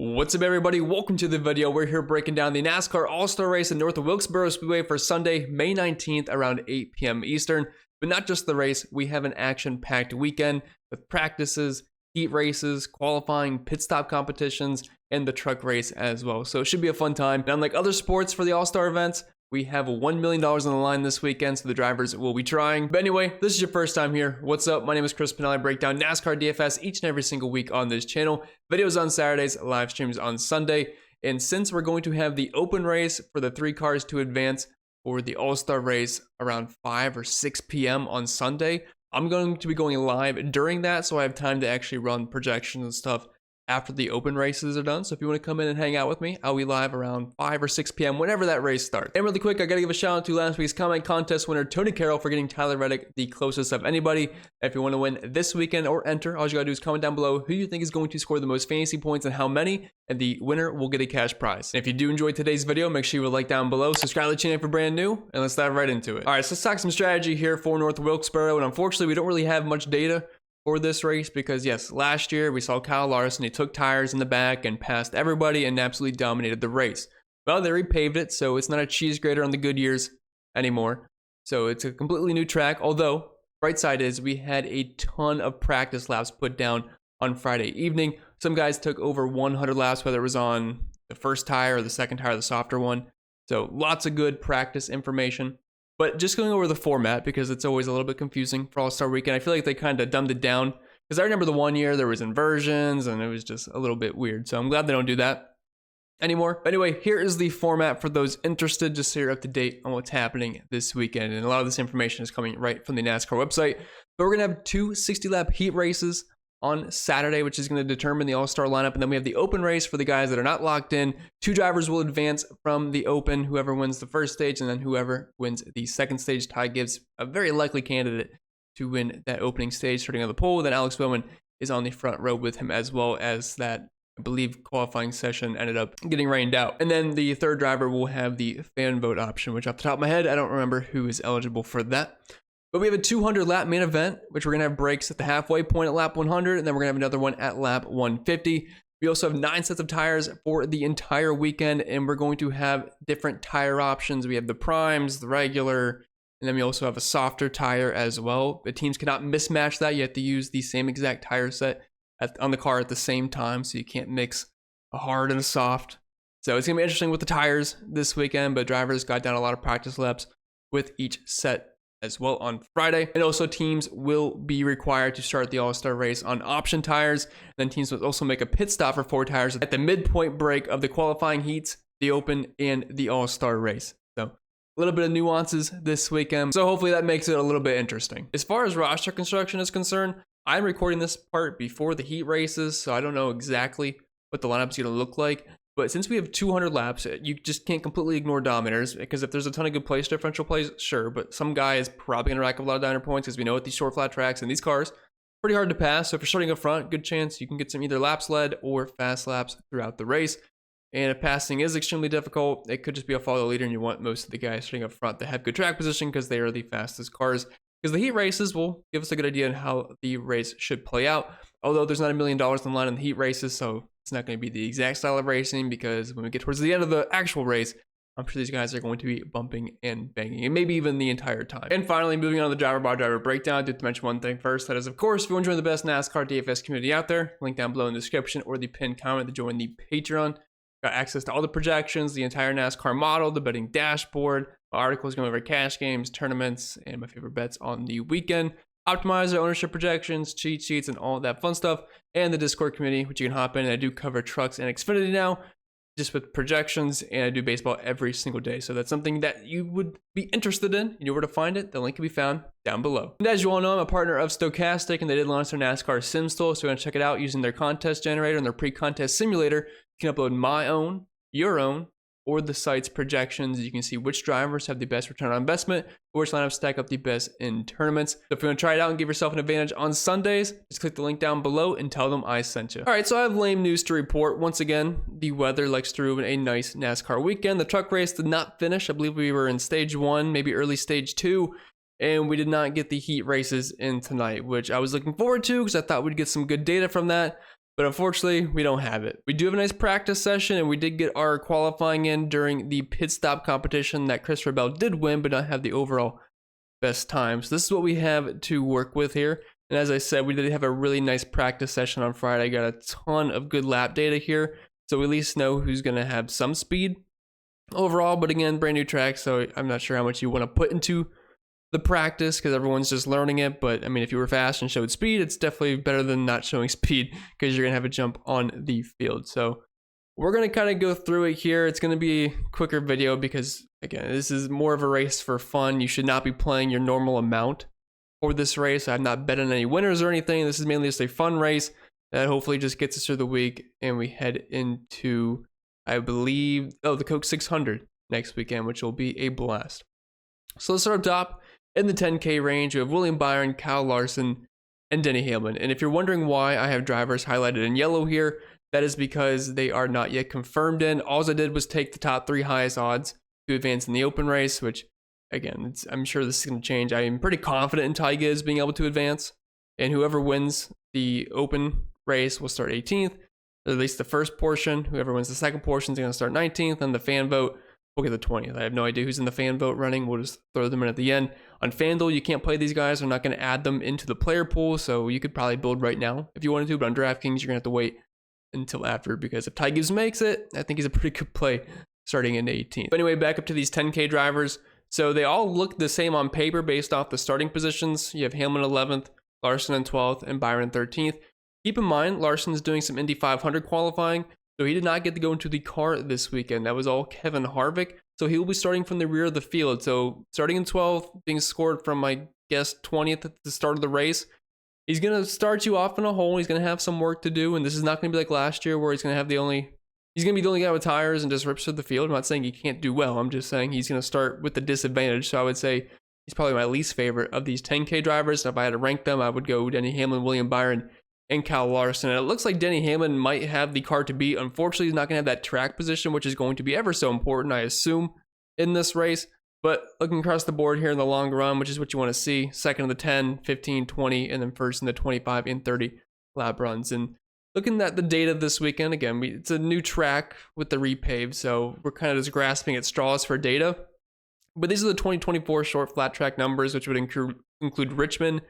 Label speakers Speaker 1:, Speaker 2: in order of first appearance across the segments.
Speaker 1: What's up, everybody? Welcome to the video. We're here breaking down the NASCAR All-Star race in north of Wilkesboro Speedway for Sunday, May 19th around 8 p.m. Eastern. But not just the race, we have an action-packed weekend with practices, heat races, qualifying, pit stop competitions, and the truck race as well. So it should be a fun time. And unlike other sports for the All-Star events, we have $1 million on the line this weekend, so the drivers will be trying. But anyway, this is your first time here. What's up? My name is Pennell. I break down NASCAR DFS each and every single week on this channel. Videos on Saturdays, live streams on Sunday. And since we're going to have the open race for the 3 cars to advance for the All-Star race around 5 or 6 p.m. on Sunday, I'm going to be going live during that, so I have time to actually run projections and stuff after the open races are done. So if you want to come in and hang out with me, I'll be live around 5 or 6 p.m. whenever that race starts. And really quick, I gotta give a shout out to last week's comment contest winner, Tony Carroll, for getting Tyler Reddick the closest of anybody. If you want to win this weekend or enter, all you gotta do is comment down below who you think is going to score the most fantasy points and how many, and the winner will get a cash prize. And if you do enjoy today's video, make sure you like down below, subscribe to the channel if you're brand new, and let's dive right into it. All right, so let's talk some strategy here for North Wilkesboro, and unfortunately, we don't really have much data for this race because yes, last year we saw Kyle Larson. He took tires in the back and passed everybody and absolutely dominated the race. Well, they repaved it, so it's not a cheese grater on the Goodyears anymore. So it's a completely new track. Although, bright side is we had a ton of practice laps put down on Friday evening. Some guys took over 100 laps, whether it was on the first tire or the second tire, the softer one. So lots of good practice information. But just going over the format, because it's always a little bit confusing for All-Star Weekend, I feel like they kind of dumbed it down. Because I remember the one year there was inversions, and it was just a little bit weird. So I'm glad they don't do that anymore. But anyway, here is the format for those interested, just so you're up to date on what's happening this weekend. And a lot of this information is coming right from the NASCAR website. But we're going to have 2 60-lap heat races on Saturday, which is going to determine the All-Star lineup. And then we have the open race for the guys that are not locked in. 2 drivers will advance from the open, whoever wins the first stage, and then whoever wins the second stage. Ty gives a very likely candidate to win that opening stage, starting on the pole. Then Alex Bowman is on the front row with him, as well as that, I believe, qualifying session ended up getting rained out. And then the third driver will have the fan vote option, which off the top of my head, I don't remember who is eligible for that. But we have a 200-lap main event, which we're going to have breaks at the halfway point at lap 100, and then we're going to have another one at lap 150. We also have 9 sets of tires for the entire weekend, and we're going to have different tire options. We have the primes, the regular, and then we also have a softer tire as well. The teams cannot mismatch that. You have to use the same exact tire set on the car at the same time, so you can't mix a hard and a soft. So it's going to be interesting with the tires this weekend, but drivers got down a lot of practice laps with each set as well on Friday. And also teams will be required to start the All-Star race on option tires. Then teams will also make a pit stop for 4 tires at the midpoint break of the qualifying heats, the open, and the All-Star race. So a little bit of nuances this weekend. So hopefully that makes it a little bit interesting. As far as roster construction is concerned, I'm recording this part before the heat races, so I don't know exactly what the lineup's going to look like. But since we have 200 laps, you just can't completely ignore dominators, because if there's a ton of good place differential plays, sure, but some guy is probably going to rack up a lot of diner points, because we know at these short flat tracks and these cars, pretty hard to pass. So if you're starting up front, good chance you can get some either laps led or fast laps throughout the race. And if passing is extremely difficult, it could just be a follow leader, and you want most of the guys starting up front to have good track position because they are the fastest cars. Because the heat races will give us a good idea on how the race should play out. Although there's not $1 million on the line in the heat races, so it's not going to be the exact style of racing, because when we get towards the end of the actual race, I'm sure these guys are going to be bumping and banging, and maybe even the entire time. And finally, moving on to the driver by driver breakdown, I did to mention one thing first. That is, of course, if you want to join the best NASCAR DFS community out there, link down below in the description or the pinned comment to join the Patreon. Got access to all the projections, the entire NASCAR model, the betting dashboard, articles going over cash games, tournaments, and my favorite bets on the weekend. Optimizer, ownership projections, cheat sheets, and all that fun stuff. And the Discord community, which you can hop in. And I do cover trucks and Xfinity now, just with projections, and I do baseball every single day. So that's something that you would be interested in. You know where to find it. The link can be found down below. And as you all know, I'm a partner of Stochastic, and they did launch their NASCAR Sim Store. So you want to check it out using their contest generator and their pre-contest simulator. You can upload my own, your own, or the site's projections. You can see which drivers have the best return on investment, or which lineups stack up the best in tournaments. So if you want to try it out and give yourself an advantage on Sundays, just click the link down below and tell them I sent you. All right, so I have lame news to report. Once again, the weather likes to ruin a nice NASCAR weekend. The truck race did not finish. I believe we were in stage 1, maybe early stage 2. And we did not get the heat races in tonight, which I was looking forward to because I thought we'd get some good data from that. But unfortunately, we don't have it. We do have a nice practice session, and we did get our qualifying in during the pit stop competition that Christopher Bell did win, but not have the overall best time. So this is what we have to work with here. And as I said, we did have a really nice practice session on Friday. I got a ton of good lap data here, so we at least know who's going to have some speed overall. But again, brand new track, so I'm not sure how much you want to put into the practice because everyone's just learning it. But I mean, if you were fast and showed speed, it's definitely better than not showing speed because you're gonna have a jump on the field. So we're gonna kind of go through it here. It's gonna be a quicker video because again, this is more of a race for fun. You should not be playing your normal amount for this race. I'm not betting any winners or anything. This is mainly just a fun race that hopefully just gets us through the week, and we head into, I believe, the Coke 600 next weekend, which will be a blast. So let's start up top. In the 10K range, we have William Byron, Kyle Larson, and Denny Hamlin. And if you're wondering why I have drivers highlighted in yellow here, that is because they are not yet confirmed in. All I did was take the top 3 highest odds to advance in the open race, which, again, I'm sure this is going to change. I am pretty confident in Ty Gibbs being able to advance, and whoever wins the open race will start 18th, or at least the first portion. Whoever wins the second portion is going to start 19th, and the fan vote will get the 20th. I have no idea who's in the fan vote running. We'll just throw them in at the end. On FanDuel, you can't play these guys. They're not going to add them into the player pool, so you could probably build right now if you wanted to, but on DraftKings, you're going to have to wait until after, because if Ty Gibbs makes it, I think he's a pretty good play starting in 18th. But anyway, back up to these 10K drivers. So they all look the same on paper based off the starting positions. You have Hamlin 11th, Larson in 12th, and Byron 13th. Keep in mind, Larson's doing some Indy 500 qualifying, so he did not get to go into the car this weekend. That was all Kevin Harvick. So he will be starting from the rear of the field. So starting in 12th, being scored from, I guess, 20th at the start of the race. He's going to start you off in a hole. He's going to have some work to do. And this is not going to be like last year where he's going to be the only guy with tires and just rips through the field. I'm not saying he can't do well. I'm just saying he's going to start with the disadvantage. So I would say he's probably my least favorite of these 10K drivers. If I had to rank them, I would go Denny Hamlin, William Byron, and Kyle Larson. And it looks like Denny Hamlin might have the car to beat. Unfortunately, he's not going to have that track position, which is going to be ever so important, I assume, in this race. But looking across the board here in the long run, which is what you want to see, second in the 10, 15, 20, and then first in the 25 and 30 lap runs. And looking at the data this weekend, again, it's a new track with the repave, so we're kind of just grasping at straws for data. But these are the 2024 short flat track numbers, which would include Richmond,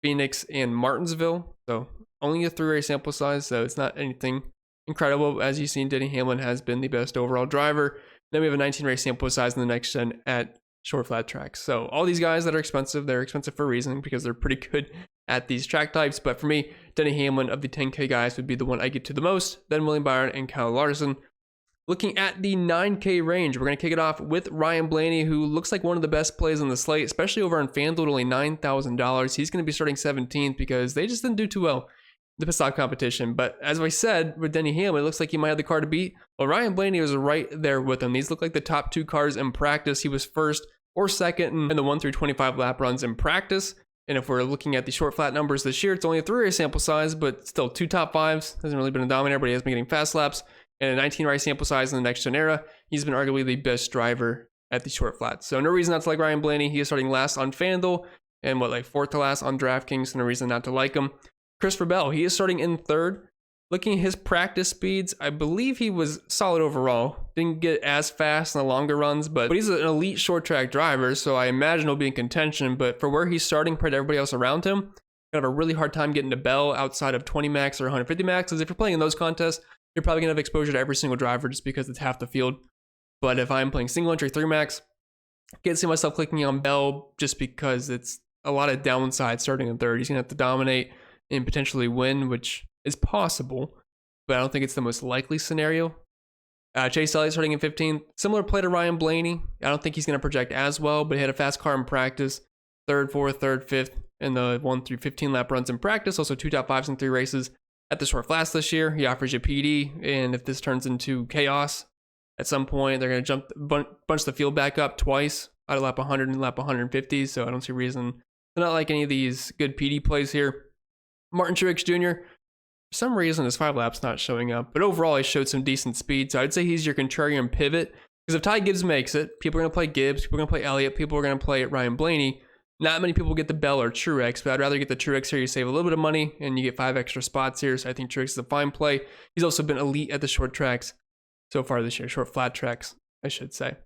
Speaker 1: Phoenix, and Martinsville. So only a 3-race sample size, so it's not anything incredible. As you've seen, Denny Hamlin has been the best overall driver. Then we have a 19-race sample size in the next gen at short flat tracks. So all these guys that are expensive, they're expensive for a reason because they're pretty good at these track types. But for me, Denny Hamlin of the 10K guys would be the one I get to the most, then William Byron and Kyle Larson. Looking at the 9K range, we're going to kick it off with Ryan Blaney, who looks like one of the best plays on the slate, especially over on FanDuel at only $9,000. He's going to be starting 17th because they just didn't do too well the pit stop competition. But as I said, with Denny Hamlin, it looks like he might have the car to beat. Well, Ryan Blaney was right there with him. These look like the top 2 cars in practice. He was first or second in the 1 through 25 lap runs in practice. And if we're looking at the short flat numbers this year, it's only a 3-race sample size, but still 2 top 5s. Hasn't really been a dominator, but he has been getting fast laps. And a 19-race sample size in the next gen era. He's been arguably the best driver at the short flats. So no reason not to like Ryan Blaney. He is starting last on FanDuel and 4th to last on DraftKings. So no reason not to like him. Christopher Bell, he is starting in 3rd. Looking at his practice speeds, I believe he was solid overall. Didn't get as fast in the longer runs, but he's an elite short track driver, so I imagine he'll be in contention. But for where he's starting compared to everybody else around him, I have a really hard time getting to Bell outside of 20 max or 150 max. Because if you're playing in those contests, you're probably going to have exposure to every single driver just because it's half the field. But if I'm playing single entry 3 max, I can't see myself clicking on Bell just because it's a lot of downside starting in 3rd. He's going to have to dominate and potentially win, which is possible, but I don't think it's the most likely scenario. Chase Elliott starting in 15th. Similar play to Ryan Blaney. I don't think he's going to project as well, but he had a fast car in practice. 3rd, 4th, 3rd, 5th in the 1 through 15 lap runs in practice. Also 2 top 5s in 3 races at the short flats this year. He offers you PD, and if this turns into chaos at some point, they're going to bunch the field back up twice out of lap 100 and lap 150. So I don't see a reason to not like any of these good PD plays here. Martin Truex Jr., for some reason his 5 laps not showing up, but overall he showed some decent speed. So I'd say he's your contrarian pivot, because if Ty Gibbs makes it, people are going to play Gibbs, people are going to play Elliott, people are going to play Ryan Blaney. Not many people get the Bell or Truex, but I'd rather get the Truex here. You save a little bit of money and you get 5 extra spots here. So I think Truex is a fine play. He's also been elite at the short tracks so far this year, short flat tracks, I should say.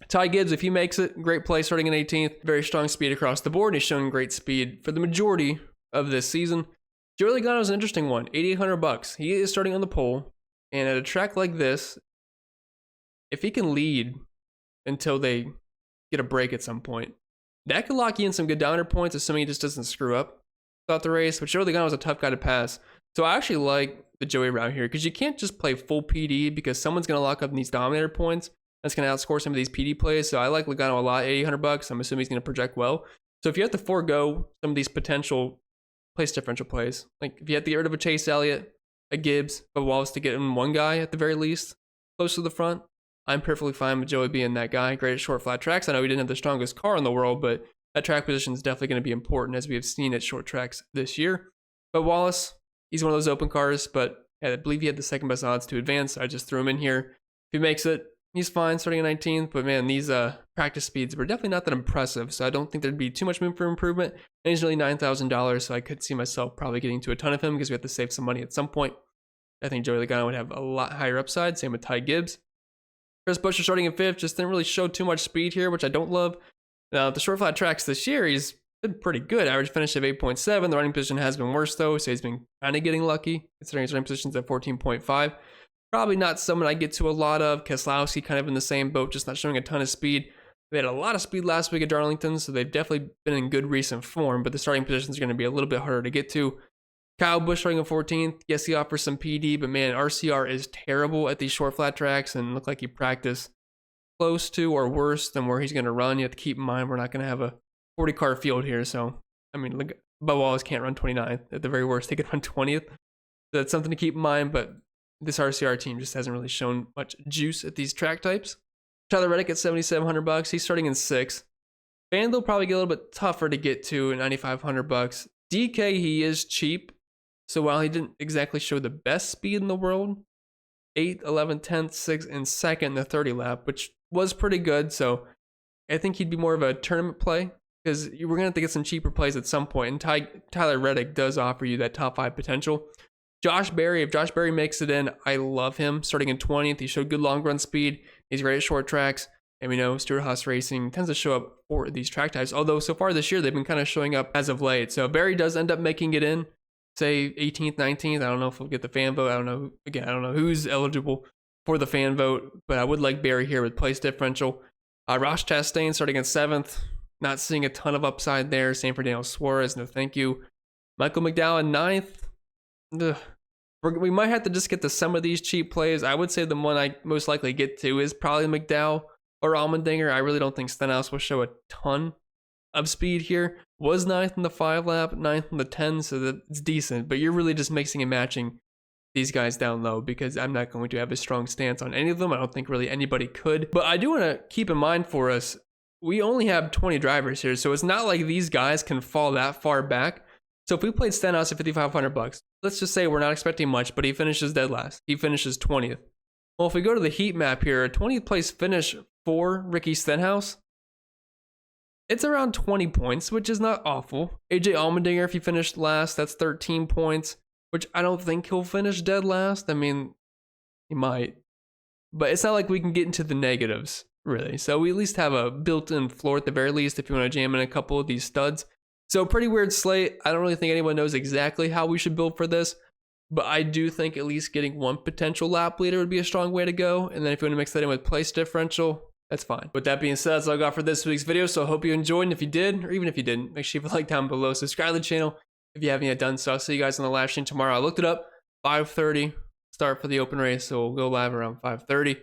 Speaker 1: Ty Gibbs, if he makes it, great play starting in 18th. Very strong speed across the board. He's shown great speed for the majority of this season. Joey Logano is an interesting one, $8,800. He is starting on the pole, and at a track like this, if he can lead until they get a break at some point, that could lock you in some good downer points, assuming he just doesn't screw up throughout the race. But Joey Logano is a tough guy to pass. So I actually like the Joey route here because you can't just play full PD because someone's going to lock up in these dominator points. That's going to outscore some of these PD plays. So I like Logano a lot, $800. I'm assuming he's going to project well. So if you have to forego some of these potential place differential plays, like if you have to get rid of a Chase Elliott, a Gibbs, but Wallace to get in one guy at the very least close to the front, I'm perfectly fine with Joey being that guy. Great at short flat tracks. I know he didn't have the strongest car in the world, but that track position is definitely going to be important as we have seen at short tracks this year. But Wallace, he's one of those open cars, but I believe he had the second best odds to advance. I just threw him in here. If he makes it, he's fine starting at 19th, but man, these practice speeds were definitely not that impressive, so I don't think there'd be too much room for improvement. And he's really $9,000, so I could see myself probably getting to a ton of him because we have to save some money at some point. I think Joey Logano would have a lot higher upside, same with Ty Gibbs. Chris Buescher starting in 5th, just didn't really show too much speed here, which I don't love. Now, the short flat tracks this year, he's been pretty good. Average finish of 8.7. The running position has been worse, though, so he's been kind of getting lucky, considering his running position's at 14.5. Probably not someone I get to a lot of. Keselowski kind of in the same boat, just not showing a ton of speed. They had a lot of speed last week at Darlington, so they've definitely been in good recent form, but the starting positions are going to be a little bit harder to get to. Kyle Busch starting in 14th. Yes, he offers some PD, but man, RCR is terrible at these short flat tracks and look like he practiced close to or worse than where he's going to run. You have to keep in mind we're not going to have a 40-car field here, so I mean, Bubba Wallace can't run 29th. At the very worst, they could run 20th. So that's something to keep in mind, but this RCR team just hasn't really shown much juice at these track types. Tyler Reddick at $7,700. He's starting in 6th. Fanville probably get a little bit tougher to get to at $9,500. DK, he is cheap. So while he didn't exactly show the best speed in the world, 8th, 11th, 10th, 6th, and 2nd in the 30 lap, which was pretty good. So I think he'd be more of a tournament play because we're going to have to get some cheaper plays at some point. And Tyler Reddick does offer you that top 5 potential. Josh Berry, if Josh Berry makes it in, I love him. Starting in 20th, he showed good long run speed. He's great at short tracks. And we know Stewart-Haas Racing tends to show up for these track types. Although so far this year, they've been kind of showing up as of late. So Berry does end up making it in. Say 18th, 19th. I don't know if we'll get the fan vote. I don't know. Again, I don't know who's eligible for the fan vote, but I would like Barry here with place differential. Ross Chastain starting at 7th. Not seeing a ton of upside there. Same for Daniel Suarez. No thank you. Michael McDowell at 9th. We might have to just get to some of these cheap plays. I would say the one I most likely get to is probably McDowell or Allmendinger. I really don't think Stenhouse will show a ton of speed here. Was 9th in the 5 lap, 9th in the 10, so that's decent. But you're really just mixing and matching these guys down low because I'm not going to have a strong stance on any of them. I don't think really anybody could. But I do want to keep in mind for us, we only have 20 drivers here, so it's not like these guys can fall that far back. So if we played Stenhouse at $5,500, let's just say we're not expecting much, but he finishes dead last. He finishes 20th. Well, if we go to the heat map here, a 20th place finish for Ricky Stenhouse, it's around 20 points, which is not awful. AJ Allmendinger, if he finished last, that's 13 points, which I don't think he'll finish dead last. I mean, he might. But it's not like we can get into the negatives, really. So we at least have a built-in floor at the very least if you want to jam in a couple of these studs. So pretty weird slate. I don't really think anyone knows exactly how we should build for this. But I do think at least getting one potential lap leader would be a strong way to go. And then if you want to mix that in with place differential, that's fine. With that being said, that's all I got for this week's video. So I hope you enjoyed. And if you did, or even if you didn't, make sure you like down below. Subscribe to the channel if you haven't yet done so. I'll see you guys on the live stream tomorrow. I looked it up, 5:30 start for the open race. So we'll go live around 5:30.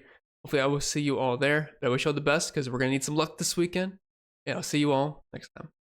Speaker 1: Hopefully I will see you all there. But I wish you all the best because we're going to need some luck this weekend. And I'll see you all next time.